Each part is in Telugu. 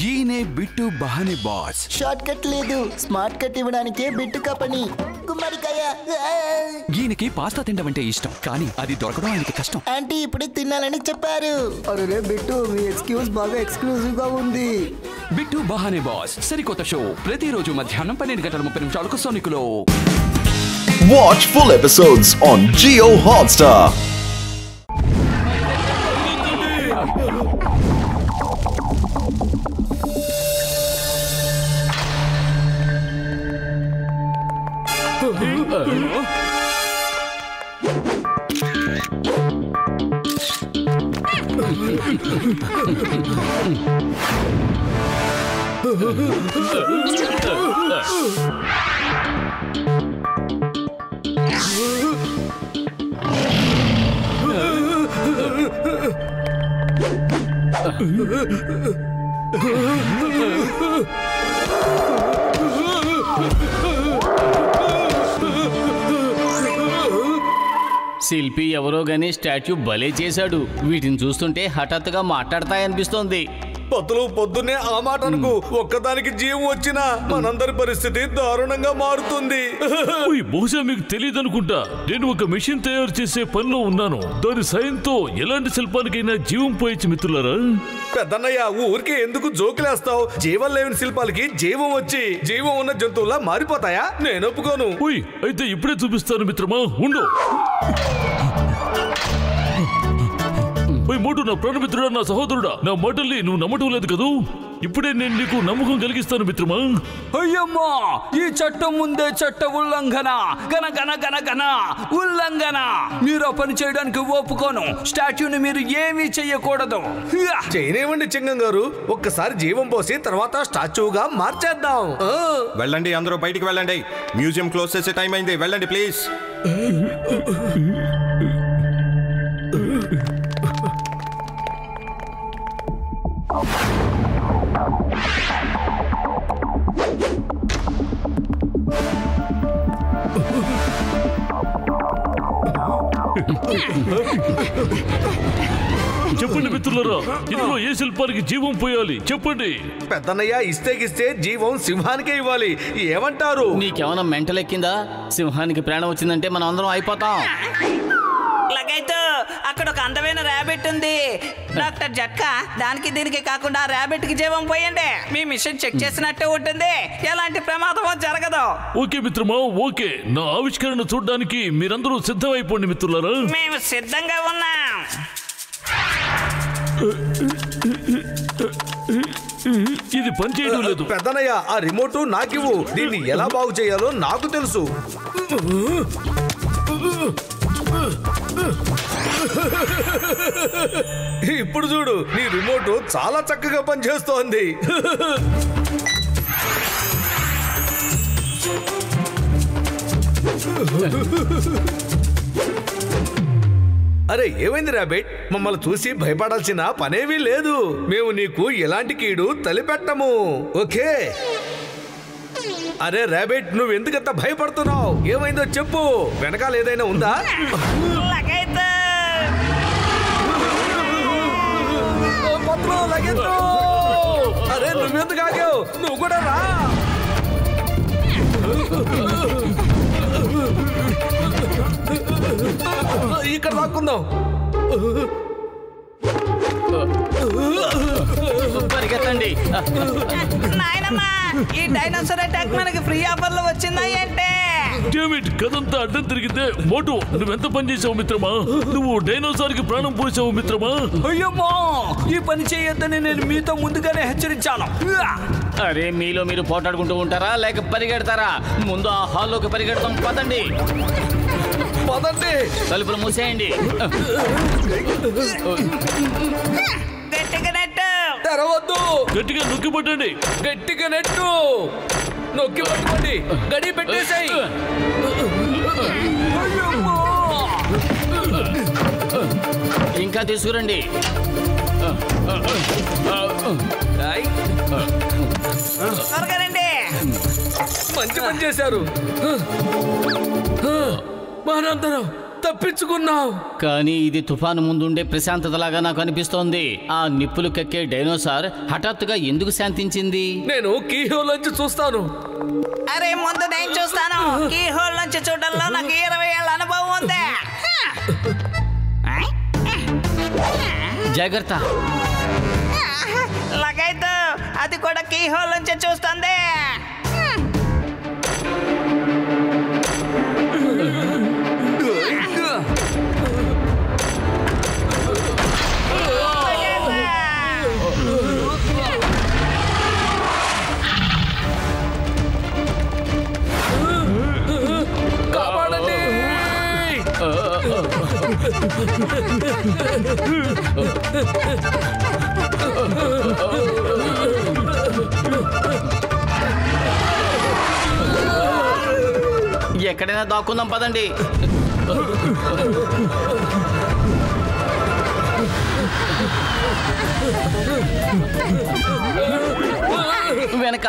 ఈయనే బిట్టు బహానే బాస్. షార్ట్ కట్ లేదు, స్మార్ట్ కట్ ఇవ్వడానికే బిట్టు కంపెనీ. గుమ్మడికాయ. ఈయనకి పాస్తా తినడం అంటే ఇష్టం, కానీ అది దొరకడం ఆయనకి కష్టం. ఆంటీ ఇప్పుడే తినాలని చెప్పారు. అరే బిట్టు, మీ ఎక్స్క్యూజ్ బాగా ఎక్స్క్లూజివ్ గా ఉంది. బిట్టు బహానే బాస్ సరికొత్త షో ప్రతిరోజు మధ్యాహ్నం 12:30 సోనికులో. Watch full episodes on Jio Hotstar. శిల్పి ఎవరో గానీ స్టాచ్యూ భలే చేశాడు. వీటిని చూస్తుంటే హఠాత్తుగా మాట్లాడతాయనిపిస్తోంది. పొద్దున్నే ఆ మాట అనుకు. ఒక్కదానికి జీవం వచ్చినా మనందరి పరిస్థితి దారుణంగా మారుతుంది. బహుశా మీకు తెలియదు అనుకుంటా, నేను ఒక మెషిన్ తయారు చేసే పనిలో ఉన్నాను. దాని సాయంతో ఎలాంటి శిల్పానికైనా జీవం పోయొచ్చు మిత్రులారా. పెద్దన్నయ్య, ఊరికే ఎందుకు జోకులేస్తావు? జీవం లేని శిల్పాలకి జీవం వచ్చి జీవం ఉన్న జంతువులా మారిపోతాయా? నేను ఒప్పుకోను. అయితే ఇప్పుడే చూపిస్తాను మిత్రమా, ఉండు. మోటు, నా ప్రాణమిత్రుడా, నా సహోదరుడా, నా మాటల్ని నువ్వు నమ్మటం లేదు కదూ? ఇప్పుడే నేను నీకు నమ్మకం కలిగిస్తాను మిత్రమా. అయ్యమ్మా, ఈ చట్టం ముందే చట్ట ఉల్లంఘన. గన గన గన గన ఉల్లంఘన. మీరు ఆ పని చేయడానికి ఒప్పుకోను. స్టాచ్యూని మీరు ఏమీ చెయ్యకూడదు. చేయనివ్వండి చింగం గారు, ఒక్కసారి జీవం పోసి తర్వాత స్టాచ్యూగా మార్చేద్దాం. వెళ్ళండి, అందరూ బయటికి వెళ్ళండి. మ్యూజియం క్లోజ్ చేసే టైం అయింది. వెళ్ళండి ప్లీజ్. చెప్పండి మిత్రులారా, ఇందులో ఏ శిల్పానికి జీవం పోయాలి చెప్పండి. పెద్దన్నయ్య, ఇస్తే జీవం సింహానికే ఇవ్వాలి. ఏమంటారు? నీకేమన్నా మెంటల్ ఎక్కిందా? సింహానికి ప్రాణం వచ్చిందంటే మనం అందరం అయిపోతాం. లగైతే అక్కడ ఒక అందమైన ర్యాబిట్ ఉంది. డాక్టర్ జట్కా, దానికి దీనికి కాకుండా ర్యాబిట్ కి జీవం పోయండి. మీ మిషన్ చెక్ చేసినట్టే ఉంటుంది, ఎలాంటి ప్రమాదం జరగదు. ఓకే మిత్రమా, ఓకే. నా ఆవిష్కరణ చూడడానికి మీరందరూ సిద్ధమైపోండి మిత్రులారా. మేము సిద్ధంగా ఉన్నాం. ఇది పనిచేయడం లేదు. పెద్దనయ్య, ఆ రిమోట్ నాకివ్వు. దీన్ని ఎలా బాగు చేయాలో నాకు తెలుసు. ఇప్పుడు చూడు, నీ రిమోట్ చాలా చక్కగా పనిచేస్తోంది. అరే, ఏమైంది ర్యాబిట్? మమ్మల్ని చూసి భయపడాల్సిన పనేమీ లేదు. మేము నీకు ఎలాంటి కీడు తలిపెట్టము, ఓకే? అరే ర్యాబిట్, నువ్వు ఎందుకంత భయపడుతున్నావు? ఏమైందో చెప్పు. వెనకాల ఏదైనా ఉందా? అరే, నువ్వెందుకు ఆగావు? నువ్వు కూడా రా. ఇక్కడ దాక్కుందాం. పరిగెత్తండి. నాయనమ్మా, ఈ డైనోసార్ అటాక్ మనకి ఫ్రీ ఆఫర్ లో వచ్చిందా ఏంటే? కదంతా అడ్డం తిరిగితే మోటు, నువ్వెంత పని చేసావు మిత్రమా? నువ్వు డైనోసార్ కి ప్రాణం పోసావు మిత్రమా. అయ్యమ్మా, ఈ పని చేయొద్దని నేను మీతో ముందుగానే హెచ్చరించాను. అరే, మీలో మీరు పోటాడుకుంటూ ఉంటారా లేక పరిగెడతారా? ముందు ఆ హాల్లోకి పరిగెడతాం. పదండి. తలుపులు మూసేయండి. గట్టిగా నెట్టు. తెరవద్దు. గట్టిగా నొక్కి పట్టండి. గట్టిగా నెట్టు. నొక్కి పట్టుకోండి. గడి పెట్టేసాయి. ఇంకా తీసుకురండి. త్వరగా రండి. మంచి పని చేశారు. మనందరం తప్పించుకున్నావు. కానీ ఇది తుఫాను ముందుండే ప్రశాంతతలాగా నాకు అనిపిస్తోంది. ఆ నిప్పులు కక్కే డైనోసార్ హఠాత్తుగా ఎందుకు శాంతించింది? నేను కీహోలోంచి చూస్తాను. అరే ముందు నేను చూస్తాను. కీ హోల్ నుంచి చూడడంలో నాకు 20 ఏళ్ళ అనుభవం ఉంది. జాగ్రత్త. లగైతే అది కూడా కీ హోల్ నుంచి చూస్తుంది. ఎక్కడైనా దాక్కుందాం పదండి. వెనక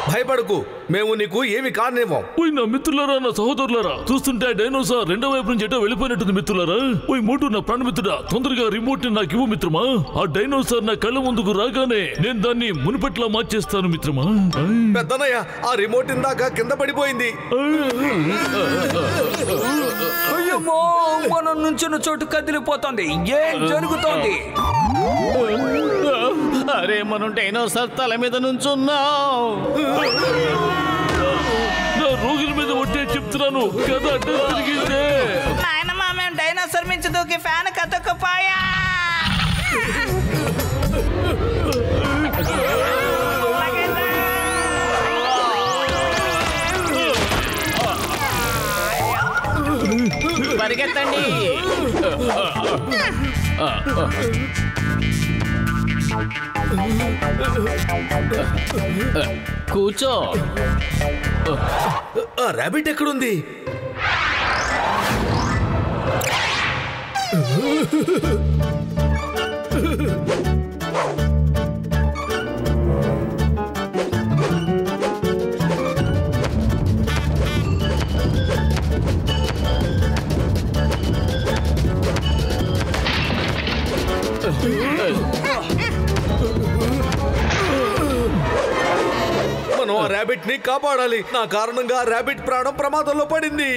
భయపడకు, మేము నీకు ఏమి కానివ్వం. ఓయ్ నా మిత్రులారా, నా సహోదరులారా, చూస్తుంటే డైనోసార్ రెండో వైపు నుంచి ఎటో వెళ్ళిపోయినట్టుంది మిత్రులారా. ఓయ్ మోటు, నా ప్రాణమిత్రుడా, తొందరగా రిమోట్ ని నాకు ఇవ్వు మిత్రమా. ఆ డైనోసార్ నా కళ్ళ ముందుకు రాగానే నేను దాన్ని మునుపట్లా మార్చేస్తాను మిత్రమా. పెద్దనయ్య, ఆ రిమోట్ ఇందాక కింద పడిపోయింది. అయ్యమ్మో, మనం నుంచిన చోటు కదిలిపోతుంది. ఏం జరుగుతోంది? అరే, మనం డైనోసార్ తల మీద నుంచున్నాం. నా రోగుల మీద ఒట్టే చెప్తున్నాను కదా, అడ్డం తిరిగిందే. నాయనమ్మా, మేము డైనోసార్ మించి దూకి ఫ్యాన్ కతుక్కుపోయా. పరిగెత్తండి. కూర్చో. ఆ రాబిట్ ఎక్కడుంది? మనం ఆ రాబిట్ ని కాపాడాలి. నా కారణంగా రాబిట్ ప్రాణం ప్రమాదంలో పడింది.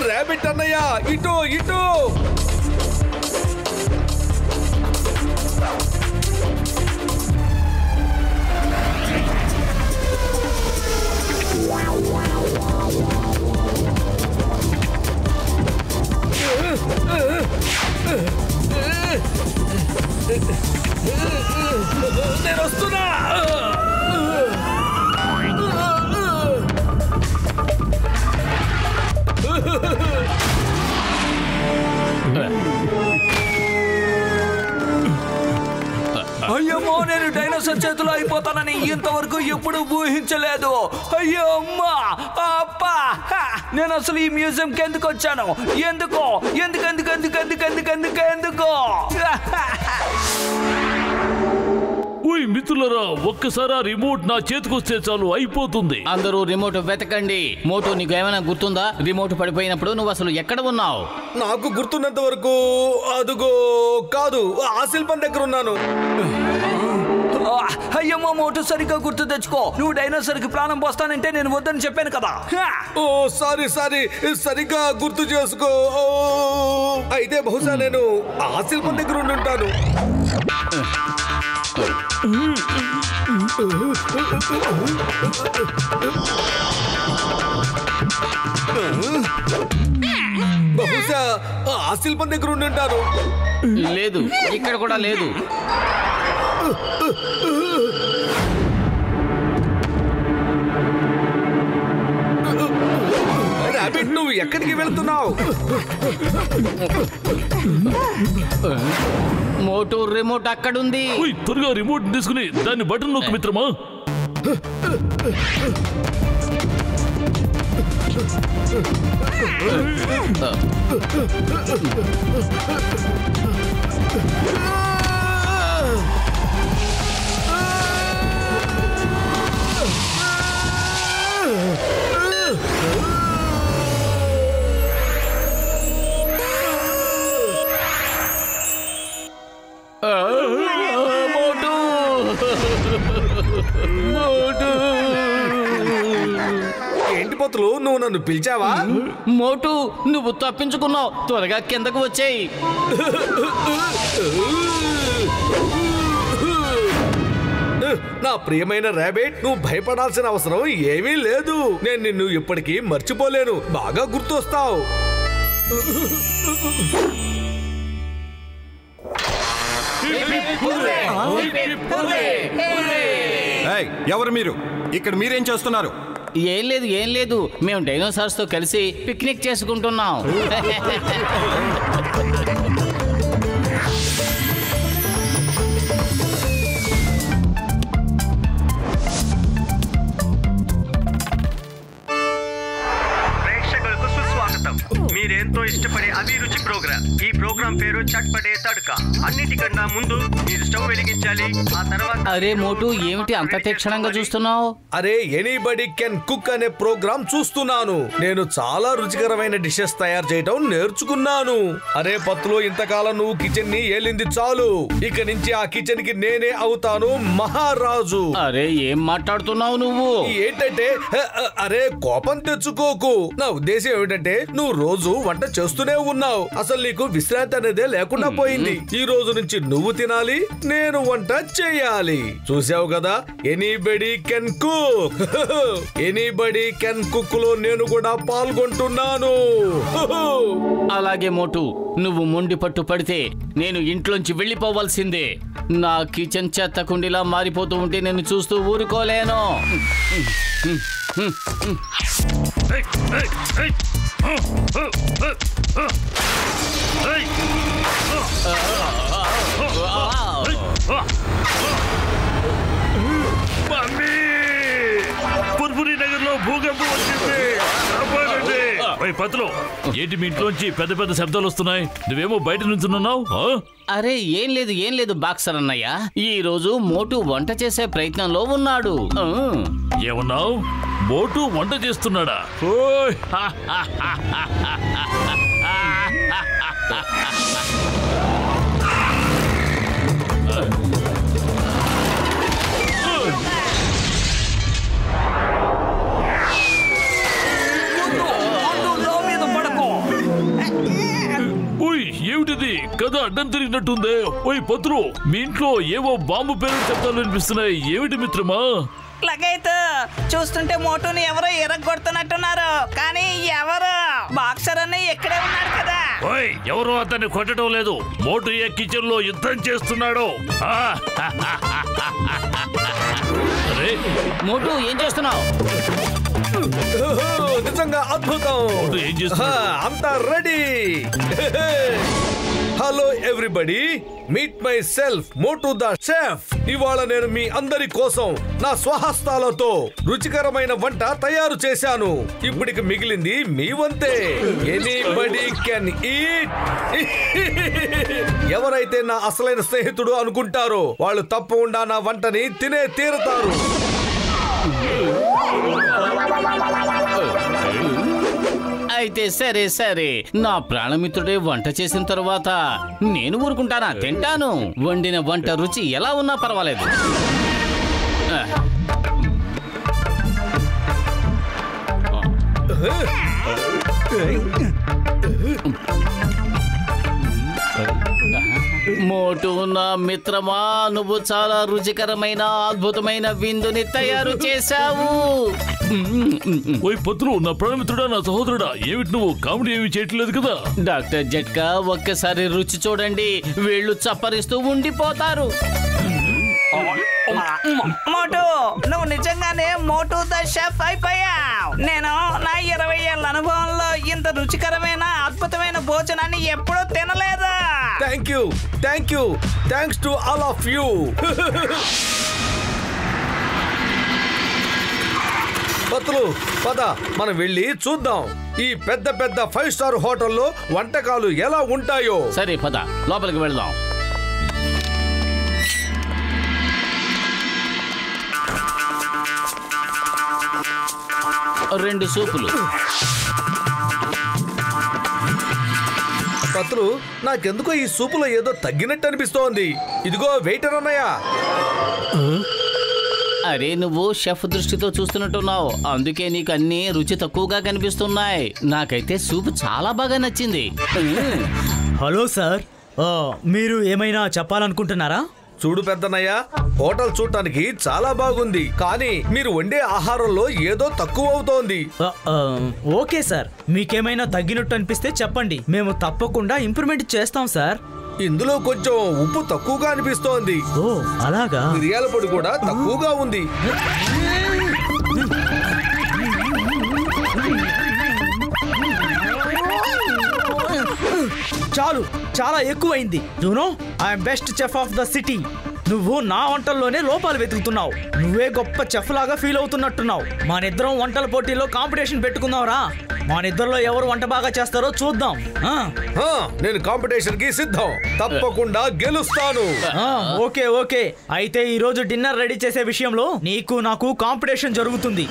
రాబిట్ అన్నయ్య, ఇటు ఇటు. నేను వస్తున్నా. అయ్యమ్మో, నేను డైనోసార్ చేతిలో అయిపోతానని ఇంతవరకు ఎప్పుడు ఊహించలేదు. అయ్యో అమ్మా, అప్పా, నేను అసలు ఈ మ్యూజియంకి ఎందుకు వచ్చాను? ఎందుకో ఎందుకు ఎందుకు ఎందుకు ఎందుకు ఎందుకు ఎందుకు ఎందుకో? ఓయ్ మిత్రులారా, ఒక్కసారి ఆ రిమోట్ నా చేతికొస్తే చాలు, అయిపోతుంది. అందరూ రిమోట్ వెతకండి. మోటు, నీకు ఏమైనా గుర్తుందా? రిమోట్ పడిపోయినప్పుడు నువ్వు అసలు ఎక్కడ ఉన్నావు? నాకు గుర్తున్నంత వరకు అదుగో కాదు, ఆ శిల్పం దగ్గర ఉన్నాను. అయ్యమ్మో, మోటు, సరిగ్గా గుర్తు తెచ్చుకో. నువ్వు డైనోసార్ కి ప్రాణం పోస్తానంటే నేను వద్దని చెప్పాను కదా. ఓ సారీ సారీ, సరిగ్గా గుర్తు చేసుకో. అయితే బహుశా నేను ఆ శిల్పం దగ్గర ఉండుంటాను. బహుశా ఆ శిల్పం దగ్గర ఉండుంటాను. లేదు, ఇక్కడ కూడా లేదు. రాబిట్, నువ్వు ఎక్కడికి వెళ్తున్నావు? మోటు, రిమోట్ అక్కడుంది. త్వరగా రిమోట్ తీసుకుని దాన్ని బటన్ నొక్కు మిత్రమా. ఏంటి పొత్తులు, నువ్వు నన్ను పిలిచావా? మోటు, నువ్వు తప్పించుకున్నావు. త్వరగా కిందకు వచ్చేయి. నా ప్రియమైన ర్యాబిట్, నువ్వు భయపడాల్సిన అవసరం ఏమీ లేదు. నేను నిన్ను ఇప్పటికీ మర్చిపోలేను. బాగా గుర్తొస్తావు. ఎవరు మీరు? ఇక్కడ మీరేం చేస్తున్నారు? ఏం లేదు. మేము డైనోసార్స్ తో కలిసి పిక్నిక్ చేసుకుంటున్నాం. మీరెంతో ఇష్టపడే అభిరుచి ప్రోగ్రామ్. ఈ ప్రోగ్రామ్ పేరు చట్పటే తడక. అన్నిటికన్నా ముందు మీరు స్టవ్ వెలిగించాలి. ఆ తర్వాత అరే మోటు, ఏమిటి అంత తీక్షణంగా చూస్తున్నావు? అరే, ఎనీబడి కెన్ కుక్ అనే ప్రోగ్రామ్ చూస్తున్నాను. నేను చాలా రుచికరమైన డిషెస్ తయారు చేయటం నేర్చుకున్నాను. అరే పత్తులు, ఇంతకాలం నువ్వు కిచెన్ ని ఏలింది చాలు. ఇక నుంచి ఆ కిచెన్ కి నేనే అవుతాను మహారాజు. అరే ఏం మాట్లాడుతున్నావు నువ్వు? ఏంటంటే, అరే కోపం తెచ్చుకోకు. నా ఉద్దేశం ఏమిటంటే, నువ్వు రోజు వంట చేస్తూనే ఉన్నావు. అసలు నీకు విశ్రాంతి అనేదే లేకుండా పోయింది. ఈ రోజు నుంచి నువ్వు తినాలి, నేను వంట చేయాలి. చూసావు కదా, anybody can cook. Anybody can cook లో నేను కూడా పాల్గొంటున్నాను. అలాగే మోటు, నువ్వు మొండి పట్టు పడితే నేను ఇంట్లోంచి వెళ్ళిపోవాల్సిందే. నా కిచెన్ చెత్త కుండీలా మారిపోతూ ఉంటే నేను చూస్తూ ఊరుకోలేను. పుర్పురి నగర్ లో భూకంపం వచ్చింది. పత్తులు, ఏంటి మీ ఇంట్లోంచి పెద్ద పెద్ద శబ్దాలు వస్తున్నాయి? నువ్వేమో బయట నుంచున్నావు. అరే ఏం లేదు బాక్సర్ అన్నయ్య, ఈ రోజు మోటు వంట చేసే ప్రయత్నంలో ఉన్నాడు. ఏమన్నావు? మోటు వంట చేస్తున్నాడా? ఏమిటిది? కథ అడ్డం తిరిగినట్టుందే. ఓయ్ పత్రు, మీ ఇంట్లో ఏవో బాంబు పేరు శబ్దాలు వినిపిస్తున్నాయి. ఏమిటి మిత్రమా? లగైతు, చూస్తుంటే మోటుని ఎవరో ఎరగొడుతున్నట్టున్నారు. కానీ ఎవరు? బాక్సర్ అన్న ఇక్కడే ఉన్నాడు కదా. ఓయ్, ఎవరు అతన్ని కొట్టడం లేదు. మోటు ఏ కిచెన్ లో యుద్ధం చేస్తున్నాడు. అరే మోటు, ఏం చేస్తున్నావు? నిజంగా అద్భుతం. ఏం చేస్తున్నావు? అంతా ready. Hello everybody, meet my self Motu the chef. ఇవాళ నేను మీ అందరి కోసం నా స్వహస్తాలతో రుచికరమైన వంట తయారు చేశాను. ఇప్పటికి మిగిలింది మీ వంతే. Anybody can eat. ఎవరైతే నా అసలైన స్నేహితుడు అనుకుంటారో వాళ్ళు తప్పకుండా నా వంటని తినే తీరుతారు. అయితే సరే, నా ప్రాణమిత్రుడే వంట చేసిన తర్వాత నేను ఊరుకుంటానా? తింటాను. వండిన వంట రుచి ఎలా ఉన్నా పర్వాలేదు. మోటు నా మిత్రమా, నువ్వు చాలా రుచికరమైన అద్భుతమైన విందుని తయారు చేశావు. ఓయ్ పత్రు, నా ప్రాణమిత్రుడా, నా సహోదరుడా, ఏమిటి నువ్వు కామెడీ ఏమి చేయట్లేదు కదా? డాక్టర్ జట్కా, ఒక్కసారి రుచి చూడండి, వీళ్ళు చప్పరిస్తూ ఉండిపోతారు. మోటు, నువ్వు నిజంగానే మోటు ద షెఫ్ అయిపోయావు. నేను నా 20 ఏళ్ల అనుభవంలో ఇంత రుచికరమైన అద్భుతమైన భోజనాన్ని ఎప్పుడూ తినలేదు. Thank you thanks to all of you. Patlu పద మనం వెళ్ళి చూద్దాం ఈ పెద్ద పెద్ద 5 స్టార్ హోటల్లో వంటకాలు ఎలా ఉంటాయో. సరే పద లోపలికి వెళ్దాం. రెండు సూపులు. పతులు నాకెందుకో ఈ సూపులో ఏదో తగ్గినట్టు అనిపిస్తోంది. ఇదిగో వెయిటర్ అన్నయ్య. అరే నువ్వు షెఫ్ దృష్టితో చూస్తున్నట్టున్నావు, అందుకే నీకు అన్ని రుచి తక్కువగా కనిపిస్తున్నాయి. నాకైతే సూప్ చాలా బాగా నచ్చింది. హలో సార్, మీరు ఏమైనా చెప్పాలనుకుంటున్నారా? చూడు పెద్దన్నయ్య, హోటల్ చూడటానికి చాలా బాగుంది, కానీ మీరు వండే ఆహారంలో ఏదో తక్కువ అవుతోంది. ఓకే సార్, మీకేమైనా తగ్గినట్టు అనిపిస్తే చెప్పండి, మేము తప్పకుండా ఇంప్రూవ్మెంట్ చేస్తాం సార్. ఇందులో కొంచెం ఉప్పు తక్కువగా అనిపిస్తోంది. ఓ అలాగా? మిరియాల పొడి కూడా తక్కువగా ఉంది. చాలు, చాలా ఎక్కువైంది. You know I'm best chef of the city. నువ్వు నా వంటల్లోనే లోపాలు వెతుకుతున్నావు. నువ్వే గొప్ప చెఫ్ లాగా ఫీల్ అవుతున్నట్టున్నావు. మనిద్దరం వంటల పోటీలో కాంపిటీషన్ పెట్టుకుందాంరా. మనిద్దరిలో ఎవరు వంట బాగా చేస్తారో చూద్దాం. నేను కాంపిటీషన్ కి సిద్ధం, తప్పకుండా గెలుస్తాను. ఓకే ఓకే, అయితే ఈ రోజు డిన్నర్ రెడీ చేసే విషయంలో నీకు నాకు కాంపిటీషన్ జరుగుతుంది.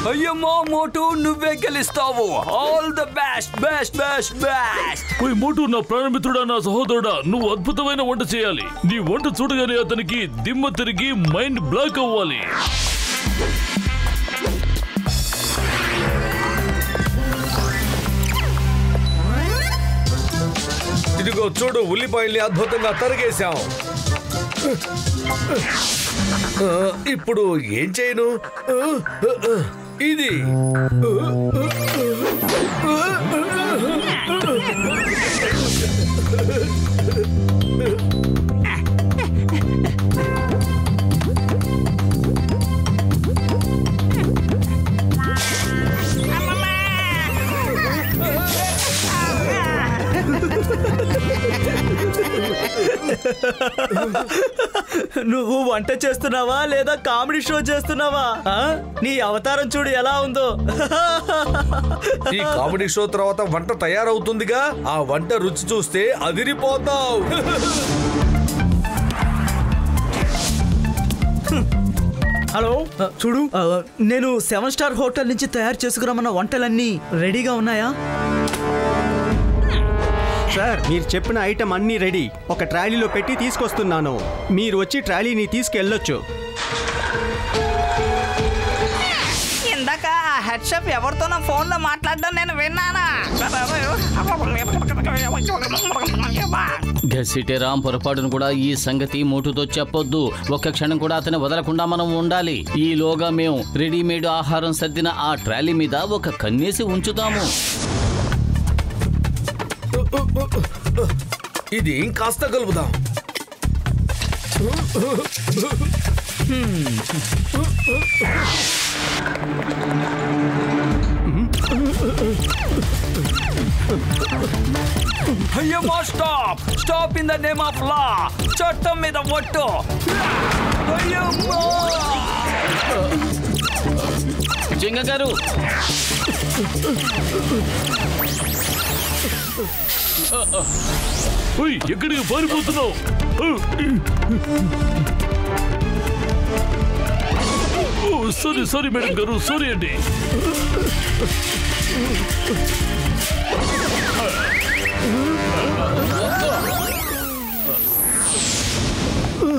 అయ్యమ్మో మోటు, నువ్వే గెలుస్తావు. All the best best best best. ఓయ్ మోటు, నా ప్రాణమిత్రుడా, నా సహోదరుడా, నువ్వు అద్భుతమైన వంట చేయాలి. నీ వంట చూడగానే అతనికి దిమ్మ తిరిగి మైండ్ బ్లాక్ అవ్వాలి. ఇదిగో చూడు, ఉల్లిపాయల్ని అద్భుతంగా తరిగేశాం. ఇప్పుడు ఏం చేయను? ఇది నువ్వు వంట చేస్తున్నావా లేదా కామెడీ షో చేస్తున్నావా? నీ అవతారం చూడు ఎలా ఉందో. ఈ కామెడీ షో తర్వాత వంట తయారవుతుందిగా, ఆ వంట రుచి చూస్తే అదిరిపోతావు. హలో చూడు, నేను 7 స్టార్ హోటల్ నుంచి తయారు చేసుకురామన్న వంటలన్నీ రెడీగా ఉన్నాయా? సార్, మీరు చెప్పిన ఐటమ్ అన్నీ రెడీ. ఒక ట్రాలీలో పెట్టి తీసుకొస్తున్నాను. మీరు వచ్చి ట్రాలీని తీసుకెళ్ళొచ్చు. ఇందాక ఆ హెడ్ షెఫ్ ఎవరితోనో ఫోన్లో మాట్లాడడం నేను విన్నానా? గసిటేరాం, పొరపాటును కూడా ఈ సంగతి మోటుతో చెప్పొద్దు. ఒక్క క్షణం కూడా అతన్ని వదలకుండా మనం ఉండాలి. ఈలోగా మేము రెడీమేడ్ ఆహారం సర్దిన ఆ ట్రాలీ మీద ఒక కన్నేసి ఉంచుతాము. ఇది ఇంకాస్త కలుపుదాం. అయ్యమ్మో, stop stop in the name of law. చట్టం మీద ఒట్టు. అయ్యమ్మో జింగ గారు, ఎక్కడికి పారిపోతున్నావు? సారీ సారీ మేడం గారు, సారీ అండి.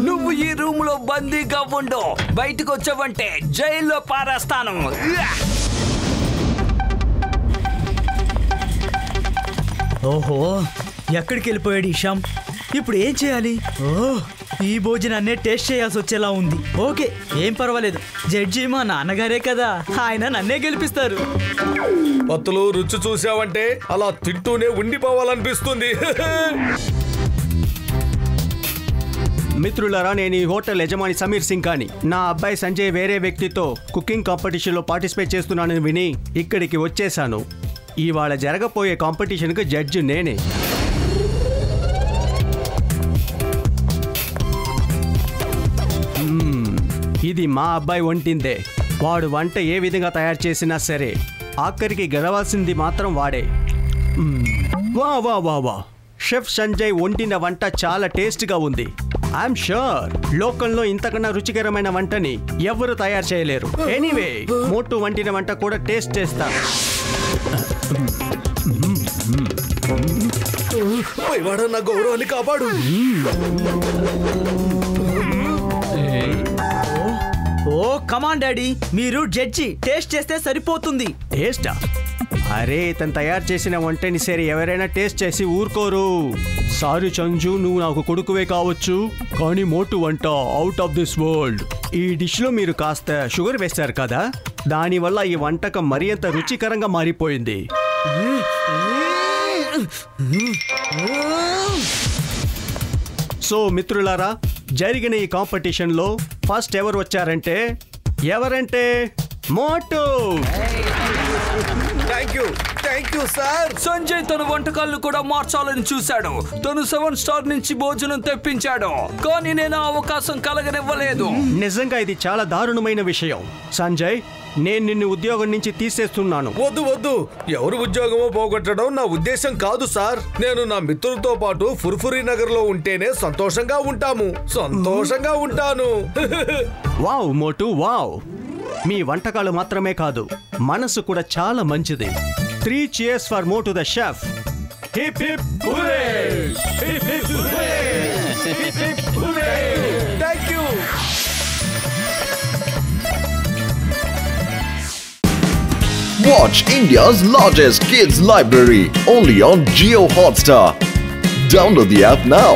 నువ్వు ఈ రూమ్ లో బందీగా ఉండు. బయటకు వచ్చావంటే జైల్లో పారేస్తాను. ఓహో, ఎక్కడికి వెళ్ళిపోయాడు ఇషాం? ఇప్పుడు ఏం చేయాలి? ఈ భోజనాన్నే టేస్ట్ చేయాల్సి వచ్చేలా ఉంది. ఓకే, ఏం పర్వాలేదు. జడ్జి మా నాన్నగారే కదా, ఆయన నన్నే గెలిపిస్తారు. పత్తులు రుచి చూసావంటే అలా తింటూనే ఉండిపోవాలనిపిస్తుంది. మిత్రులారా, నేను ఈ హోటల్ యజమాని సమీర్ సింగ్ కాని. నా అబ్బాయి సంజయ్ వేరే వ్యక్తితో కుకింగ్ కాంపిటీషన్లో పార్టిసిపేట్ చేస్తున్నానని విని ఇక్కడికి వచ్చేసాను. ఇవాళ జరగబోయే కాంపిటీషన్కి జడ్జి నేనే. ఇది మా అబ్బాయి వంటిందే. వాడు వంట ఏ విధంగా తయారు చేసినా సరే ఆఖరికి గెలవాల్సింది మాత్రం వాడే. వా వా వా వా, షెఫ్ సంజయ్ వండిన వంట చాలా టేస్ట్గా ఉంది. ఐఎమ్ షూర్ లోకంలో ఇంతకన్నా రుచికరమైన వంటని ఎవరు తయారు చేయలేరు. ఎనీవే, మోటు వండిన వంట కూడా టేస్ట్ చేస్తా. నా గౌరవాన్ని కాపాడు. ఓ కమాన్ డాడీ, మీరు జడ్జి, టేస్ట్ చేస్తే సరిపోతుంది. టేస్టా? అరే, ఇతను తయారు చేసిన వంటని సరే ఎవరైనా టేస్ట్ చేసి ఊరుకోరు. సారీ చంజు, నువ్వు నాకు కొడుకువే కావచ్చు, కానీ మోటు వంట అవుట్ ఆఫ్ దిస్ వరల్డ్. ఈ డిష్లో మీరు కాస్త షుగర్ వేస్తారు కదా, దానివల్ల ఈ వంటకం మరీ అంత రుచికరంగా మారిపోయింది. సో మిత్రులారా, జరిగిన ఈ కాంపిటీషన్లో ఫస్ట్ ఎవరు వచ్చారంటే Motu. Thank you sir. Sanjay తన వంటకాలను కూడా మార్చాలని చూశాడు. తను 7 స్టార్ నుంచి భోజనం తెప్పించాడు, కానీ నేను ఆ అవకాశం కలగనివ్వలేదు. నిజంగా ఇది చాలా దారుణమైన విషయం. సంజయ్, నేను నిన్ను ఉద్యోగం నుంచి తీసేస్తున్నాను. వద్దు, ఎవరు ఉద్యోగమో పోగొట్టడం నా ఉద్దేశం కాదు సార్. నేను నా మిత్రులతో పాటు ఫుర్ఫురి నగర్ లో ఉంటేనే సంతోషంగా ఉంటాను. వావ్ మోటు, వావ్. మీ వంటకాలు మాత్రమే కాదు, మనసు కూడా చాలా మంచిది. 3 cheers for Motu the chef. Hip hip hooray! Hip hip hooray! Hip hip hooray! Thank you. Watch India's largest kids library only on Jio Hotstar. Download the app now.